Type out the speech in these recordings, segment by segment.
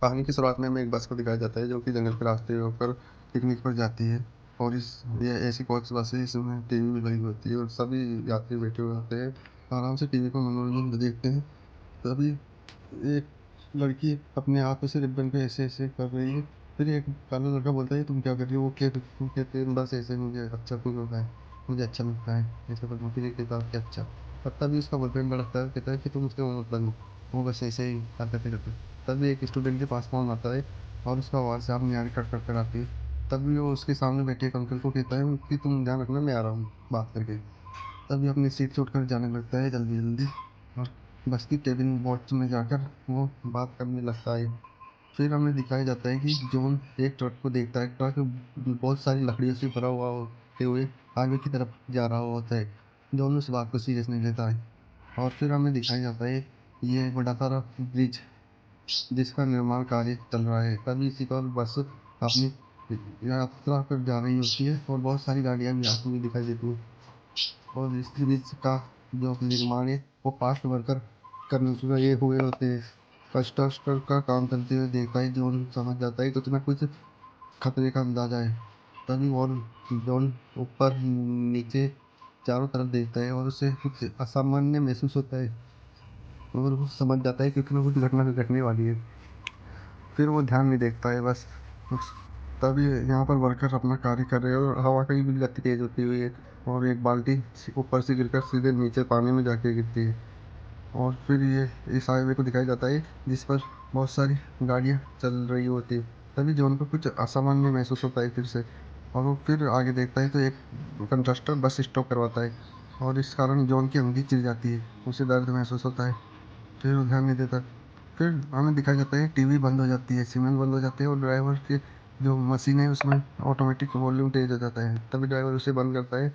कहानी की शुरुआत में हमें एक बस को दिखाया जाता है जो कि जंगल के रास्ते होकर पिकनिक पर जाती है। और ये ऐसी कौन सी बस है इसमें टीवी भी लगी होती है और सभी यात्री बैठे हुए होते हैं, आराम से टीवी पर मनोरंजन देखते हैं। तभी एक लड़की अपने हाथों से रिबन पे ऐसे ऐसे कर रही है। फिर एक काला लड़का बोलता है तुम क्या कर रही हो? वो कहते हैं बस ऐसे मुझे अच्छा फील होता है, मुझे अच्छा लगता है ऐसे करना। फिर एक कहता है कि अच्छा। और तभी उसका बॉयफ्रेंड भड़कता है, कहता है कि तुम उसके मत बनो, वो बस ऐसे ही हरकतें करते हैं। तभी एक स्टूडेंट के पास फ़ोन आता है और उसका आवाज़ सामने आके कट कट कर आती है। तभी वो उसके सामने बैठे एक अंकल को कहता है कि तुम ध्यान रखना, मैं आ रहा हूँ बात करके। तभी अपनी सीट से उठकर जाने लगता है जल्दी जल्दी, और बस की केबिन बॉक्स में जाकर वो बात करने लगता है। फिर हमें दिखाया जाता है कि जॉन एक ट्रक को देखता है। ट्रक बहुत सारी लकड़ियों से भरा हुआ होते हुए आगे की तरफ जा रहा होता है। जॉन उस बात को सीरियस नहीं लेता है। और फिर हमें दिखाया जाता है ये एक बड़ा सारा ब्रिज जिसका निर्माण कार्य चल रहा है। तभी इसी पर बस अपनी यात्रा पर जा रही होती है और बहुत सारी गाड़ियां भी आती हुई दिखाई देती हैं। और इस ब्रिज का जो निर्माण है वो पास्ट वर्कर करने रहे हुए होते हैं। कंस्ट्रक्टर का काम करते हुए देखता है जॉन, समझ जाता है कुछ ना कुछ खतरे का अंदाजा है। तभी और जॉन ऊपर नीचे चारों तरफ देखता है और उसे कुछ असामान्य महसूस होता है और वो समझ जाता है कि कुछ ना कुछ घटना घटने वाली है। फिर वो ध्यान नहीं देखता है बस तभी यहाँ पर वर्कर अपना कार्य कर रहे हैं और हवा की भी गति तेज होती हुई है और एक बाल्टी ऊपर से गिरकर सीधे नीचे पानी में जाके गिरती है। और फिर ये इस हाईवे को दिखाया जाता है जिस पर बहुत सारी गाड़ियाँ चल रही होती है। तभी जॉन को कुछ असामान्य महसूस होता है फिर से, और वो फिर आगे देखता है तो एक कंडक्टर बस स्टॉप करवाता है और इस कारण जॉन की अंगली चिर जाती है, उसे दर्द महसूस होता है। फिर वो ध्यान नहीं देता। फिर हमें दिखाया जाता है टीवी बंद हो जाती है, सिग्नल बंद हो जाते हैं और ड्राइवर की जो मशीन है उसमें ऑटोमेटिक वॉल्यूम तेज हो जाता है। तभी ड्राइवर उसे बंद करता है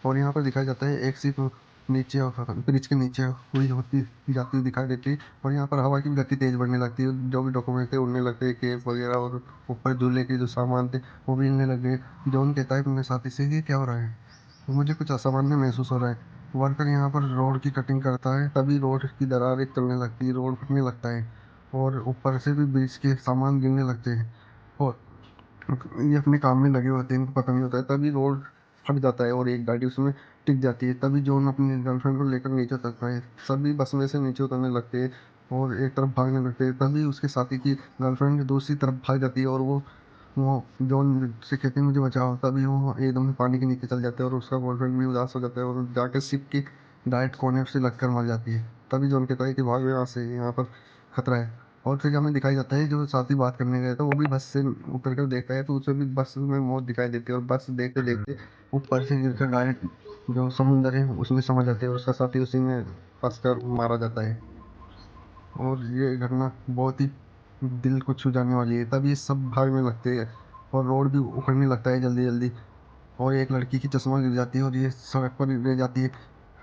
और यहाँ पर दिखाया जाता है एक सीट नीचे ब्रिज के नीचे हुई होती जाती हुई दिखाई देती है और यहाँ पर हवा की भी गति तेज बढ़ने लगती है। जो भी डॉक्यूमेंट थे उड़ने लगते हैं, केक वगैरह और ऊपर झूले के जो सामान थे वो भी हिलने लग गए। जॉन कहता है अपने साथी से ये क्या हो रहा है, मुझे कुछ असामान्य महसूस हो रहा है। वर्कर यहाँ पर रोड की कटिंग करता है तभी रोड की दरारें चलने लगती है, रोड फटने लगता है और ऊपर से भी ब्रिज के सामान गिरने लगते हैं और ये अपने काम में लगे होते हैं, इनको पता नहीं होता है। तभी रोड फट जाता है और एक गाड़ी उसमें टिक जाती है। तभी जॉन अपनी गर्लफ्रेंड को लेकर नीचे उतरता है। सभी बस में से नीचे उतरने लगते हैं और एक तरफ भागने लगते हैं। तभी उसके साथी की गर्लफ्रेंड दूसरी तरफ भाग जाती है और वो जॉन से कहती है मुझे बचाओ। तभी वो एकदम पानी के नीचे चल जाते हैं और उसका बॉयफ्रेंड भी उदास हो जाता है और जाकर शिप की डायरेक्ट कोने से लगकर मर जाती है। तभी जॉन कहता है कि भागो यहाँ से, यहाँ पर खतरा है। और फिर हमें दिखाई जाता है जो साथी बात करने गया था वो भी बस से उतर कर देखता है तो उसे भी बस में मौत दिखाई देती है और बस देखते देखते ऊपर से गिरकर डायरेक्ट जो समुंदर है उसमें समझ जाते हैं और उसका साथी उसी में फंस कर मारा जाता है। और ये घटना बहुत ही दिल को छू जाने वाली है। तब ये सब भागने लगते हैं और रोड भी उखड़ने लगता है जल्दी जल्दी और एक लड़की की चश्मा गिर जाती है और ये सड़क पर गिर जाती है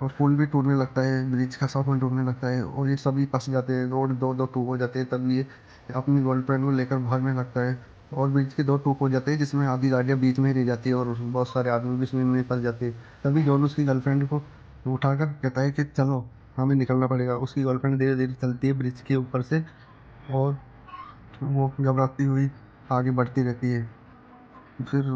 और पुल भी टूटने लगता है, ब्रिज का सामान टूटने लगता है और ये सभी फंस जाते हैं, रोड दो दो टूक हो जाते हैं। तब ये अपनी गर्लफ्रेंड को लेकर भागने लगता है और ब्रिज के दो टूक हो जाते हैं जिसमें आधी गाड़ियाँ बीच में ही रह जाती है और बहुत सारे आदमी भी इसमें में फंस जाते हैं। तभी जॉन उसकी गर्लफ्रेंड को उठाकर कहता है कि चलो हमें निकलना पड़ेगा। उसकी गर्लफ्रेंड धीरे धीरे चलती है ब्रिज के ऊपर से और वो घबराती हुई आगे बढ़ती रहती है। फिर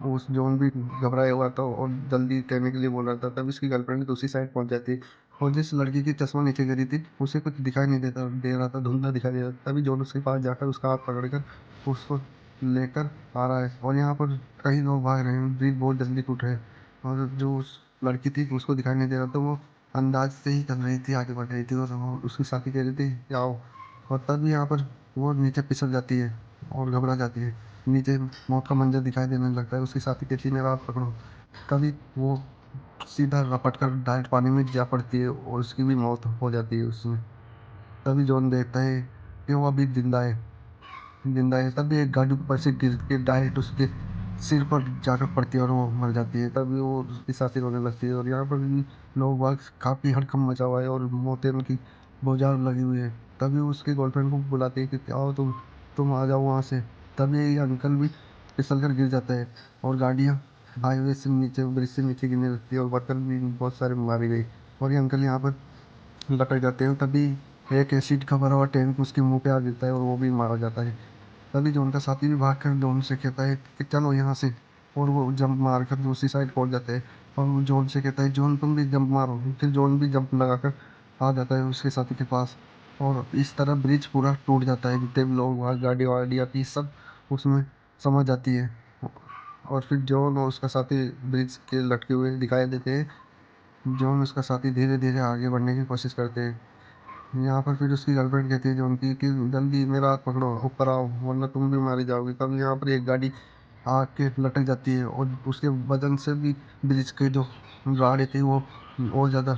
उस जॉन भी घबराया हुआ था और जल्दी कहने के लिए बोल रहा था। तब उसकी गर्लफ्रेंड दूसरी साइड पहुंच जाती है और जिस लड़की की चश्मा नीचे गिरी थी उसे कुछ दिखाई नहीं दे रहा था, धुंधला दिखाई दे रहा था। तभी जॉन उसके पास जाकर उसका हाथ पकड़कर उसको लेकर आ रहा है और यहाँ पर कई लोग भाग रहे हैं, ब्रिज बहुत जल्दी टूट रहे हैं। और जो उस लड़की थी उसको दिखाई नहीं दे रहा था, वो अंदाज से ही चल रही थी, आगे बढ़ रही थी और उसकी साथी कह रही थी आओ। और तब यहाँ पर वो नीचे फिसल जाती है और घबरा जाती है। नीचे मौत का मंजर दिखाई देने लगता है, उसकी साथी कहती है मेरा हाथ पकड़ो। तभी वो सीधा रपट कर डायरेक्ट पानी में जा पड़ती है और उसकी भी मौत हो जाती है उसमें। तभी जॉन देखता है कि वो अभी जिंदा है। तभी एक गाड़ी ऊपर से गिर के डायरेक्ट उसके सिर पर जाकर पड़ती है और वो मर जाती है। तभी वो उसकी साथी रोने लगती है और यहाँ पर भी लोग बाग काफ़ी हड़कंप मचा हुआ है और मौतें उनकी बौछार लगी हुई है। तभी वो उसके गर्लफ्रेंड को बुलाती है कि आओ तुम आ जाओ वहाँ से। तभी ये अंकल भी फिसल कर गिर जाता है और गाड़ियाँ हाईवे से नीचे ब्रिज से नीचे गिरने लगती है और वर्कर भी बहुत सारे मारे गए और ये अंकल यहाँ पर लटक जाते हैं। तभी एक एसिड का भरा हुआ टैंक उसके मुंह पे आ देता है और वो भी मारा जाता है। तभी जॉन का साथी भी भाग कर जॉन से कहता है कि चलो यहाँ से, और वो जंप मार कर दूसरी साइड पहुंच जाते हैं। और वो जॉन से कहता है जॉन तुम भी जंप मारो, फिर जॉन भी जंप लगाकर आ जाता है उसके साथी के पास। और इस तरह ब्रिज पूरा टूट जाता है, जितने भी लोग वहाँ गाड़ी वाड़ी आती है सब उसमें समा जाती है। और फिर जॉन और उसका साथी ब्रिज के लटके हुए दिखाई देते हैं। जॉन उसका साथी धीरे धीरे आगे बढ़ने की कोशिश करते हैं। यहाँ पर फिर उसकी गर्लफ्रेंड कहती है जॉन की कि जल्दी मेरा हाथ पकड़ो, ऊपर आओ, वरना तुम भी मारी जाओगी। तब यहाँ पर एक गाड़ी आके लटक जाती है और उसके वजन से भी ब्रिज के जो गाड़ी थी वो और ज़्यादा